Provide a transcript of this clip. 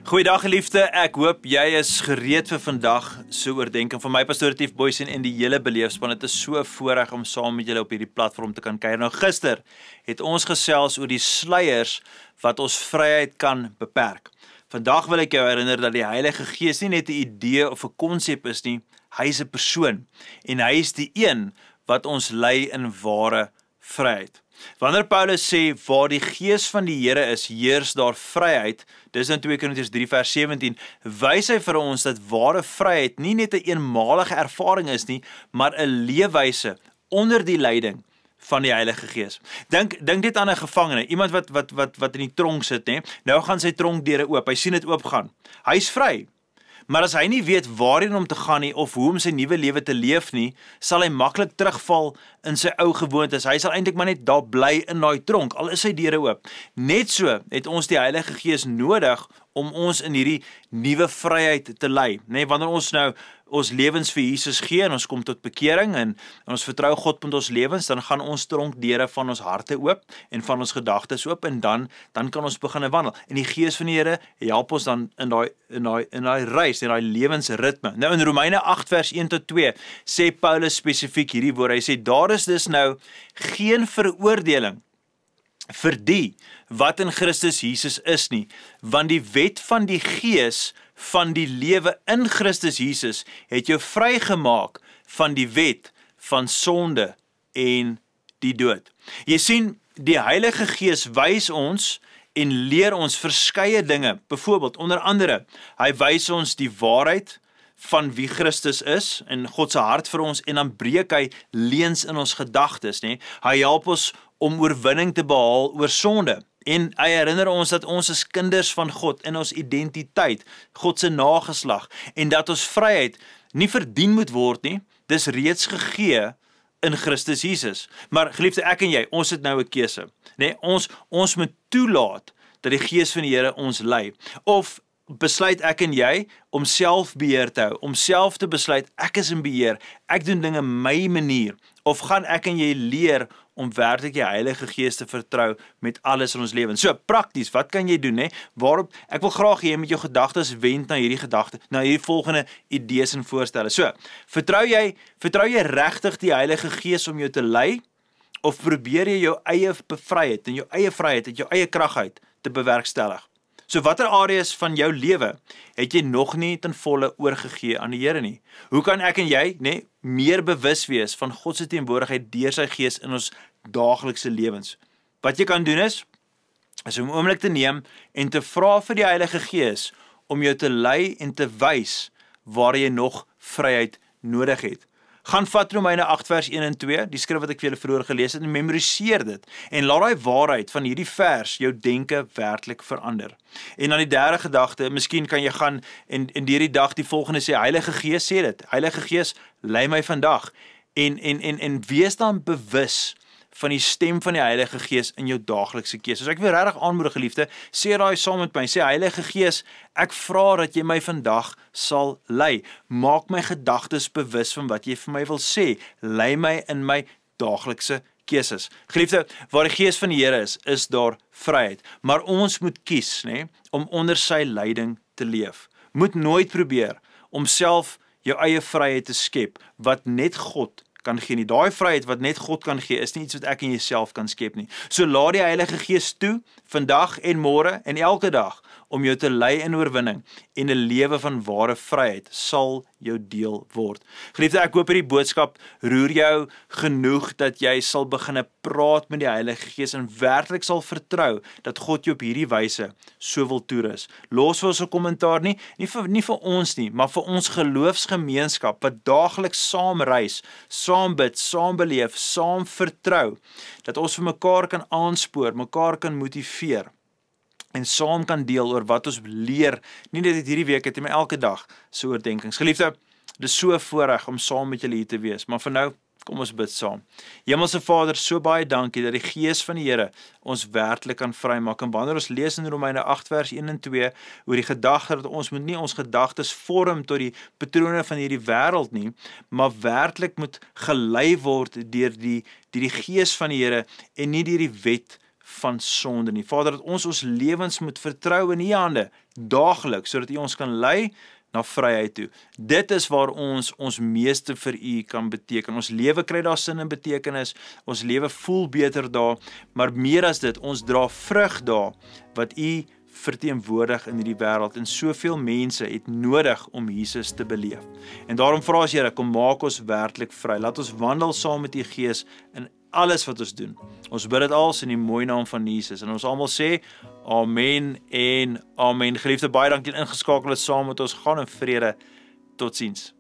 Goeiedag geliefde, ek hoop jy is gereed vir vandag so oordenking. Van my pastoor Tief Boysen en die hele beleefspan, dit is so 'n voorreg om saam met julle op hierdie platform te kan kuier. Nou gister het ons gesels oor die sluiers wat ons vryheid kan beperk. Vandag wil ek jou herinner dat die Heilige Gees nie net 'n idee of 'n konsep is nie, hy is 'n persoon en hy is die een wat ons lei in ware vryheid. Wanneer Paulus sê, waar die Gees van die Here is, heers daar vryheid, dis in 2 Korintiërs 3 vers 17, wys hy vir ons dat ware vryheid nie net 'n eenmalige ervaring is nie, maar 'n leefwyse onder die leiding van die Heilige Gees. Dink net aan 'n gevangene, iemand wat in die tronk sit, né? Nou gaan sy tronkdeure oop, hy sien dit oopgaan. Hy's vry. Maar as hy nie weet waarheen om te gaan nie, of hoe om sy nuwe lewe te leef nie, sal hy maklik terugval in sy ou gewoontes. Hy sal eintlik maar net daar bly in daai tronk, al is sy deure oop. Net so het ons die Heilige Gees nodig om ons in hierdie nuwe vryheid te lei. Nee, wanneer ons nou ons lewens vir Jesus gee en ons kom tot bekering en ons vertrou God met ons lewens, dan gaan ons tronkdeure van ons harte oop en van ons gedagtes oop en dan kan ons begin wandel. En die Gees van die Here help ons dan in daai reis, in daai lewensritme. Nou in Romeine 8 vers 1 tot 2 sê Paulus spesifiek hierdie woorde. Hy sê daar is dus nou geen veroordeling vir die wat in Christus Jesus is nie, want die wet van die Gees van die lewe in Christus Jesus het jou vrygemaak van die wet van sonde en die dood. Jy sien, die Heilige Gees wys ons en leer ons verskeie dinge. Byvoorbeeld, onder andere, hy wys ons die waarheid van wie Christus is en God se hart vir ons, en dan breek hy leuns in ons gedagtes, né? Hy help ons om oorwinning te behaal oor sonde. En hy herinner ons dat ons is kinders van God in ons identiteit, God se nageslag, en dat ons vryheid nie verdien moet word nie, dis reeds gegee in Christus Jesus. Maar geliefde, ek en jy, ons het nou 'n keuse, né? Ons moet toelaat dat die Gees van die Here ons lei. Of besluit ek en jy om selfbeheer te hou, om self te besluit, ek is in beheer, ek doen dinge my manier, of gaan ek en jy leer om werklik die Heilige Gees te vertrou met alles in ons lewens. So, prakties, wat kan jy doen, hè? Waarop, ek wil graag hê met jou gedagtes wend na hierdie volgende idees en voorstelle. So, vertrou jy regtig die Heilige Gees om jou te lei, of probeer jy jou eie vryheid en jou eie vryheid uit jou eie krag uit te bewerkstellig? So watter areas van jou lewe het jy nog nie ten volle oorgegee aan die Here nie? Hoe kan ek en jy, meer bewus wees van God se teenwoordigheid deur sy Gees in ons daaglikse lewens? Wat jy kan doen is om 'n oomblik te neem en te vra vir die Heilige Gees om jou te lei en te wys waar jy nog vryheid nodig het. Gaan vat Romeine 8 vers 1 en 2, die skrif wat ek vir julle vroeër gelees het, en memoriseer dit, en laat daai waarheid van hierdie vers jou denke werklik verander. En dan die derde gedagte, miskien kan jy gaan en deur die dag die volgende sê, Heilige Gees sê dit, Heilige Gees, lei my vandag, en wees dan bewus van die stem van die Heilige Gees in jou daaglikse keuses. Ek wil regtig aanmoedig, geliefde, sê daai saam met my, sê Heilige Gees, ek vra dat jy my vandag sal lei. Maak my gedagtes bewus van wat jy vir my wil sê. Lei my in my daaglikse keuses. Geliefde, waar die Gees van die Here is daar vryheid. Maar ons moet kies, om onder sy leiding te leef. Moet nooit probeer om self jou eie vryheid te skep, wat net God kan gee nie. Daai vryheid wat net God kan gee, is nie iets wat ek en jouself kan skep nie. So laat die Heilige Gees toe, vandag en môre en elke dag, om jou te lei in oorwinning, en 'n lewe van ware vryheid sal jou deel word. Geliefde, ek hoop hierdie boodskap roer jou genoeg dat jy sal begin praat met die Heilige Gees en werklik sal vertrou dat God jou op hierdie wyse so wil toerus. Los vir ons 'n kommentaar nie vir ons nie, maar vir ons geloofsgemeenskap wat daagliks saam reis, saam bid, saam beleef, saam vertrou, dat ons vir mekaar kan aanspoor, mekaar kan motiveer en saam kan deel oor wat ons leer, nie net hierdie week het, maar elke dag so oordenkings. Geliefde, dit is so 'n voorreg om saam met julle hier te wees, maar vir nou, kom ons bid saam. Hemelse Vader, so baie dankie dat die Gees van die Here ons werklik kan vrymaak. En wanneer ons lees in Romeine 8 vers 1 en 2 oor die gedagte dat ons moet nie ons gedagtes vorm tot die patrone van hierdie wêreld nie, maar werklik moet gelei word deur die Gees van die Here en nie deur die wet van sonde nie. Vader, dat ons lewens moet vertrou in U hande, daagliks, sodat U ons kan lei na vryheid toe. Dit is waar ons meeste vir U kan beteken. Ons lewe kry daar sin en betekenis, ons lewe voel beter daar, maar meer as dit, ons dra vrug daar, wat U verteenwoordig in hierdie wêreld, en soveel mense het nodig om Jesus te beleef. En daarom vra ons, Here, kom maak ons werklik vry. Laat ons wandel saam met U Gees in alles wat ons doen. Ons bid dit als in die mooi naam van Jesus. En ons almal sê, amen en amen. Geliefde, baie dankie dat jy ingeskakel het saam met ons. Gaan in vrede. Totsiens.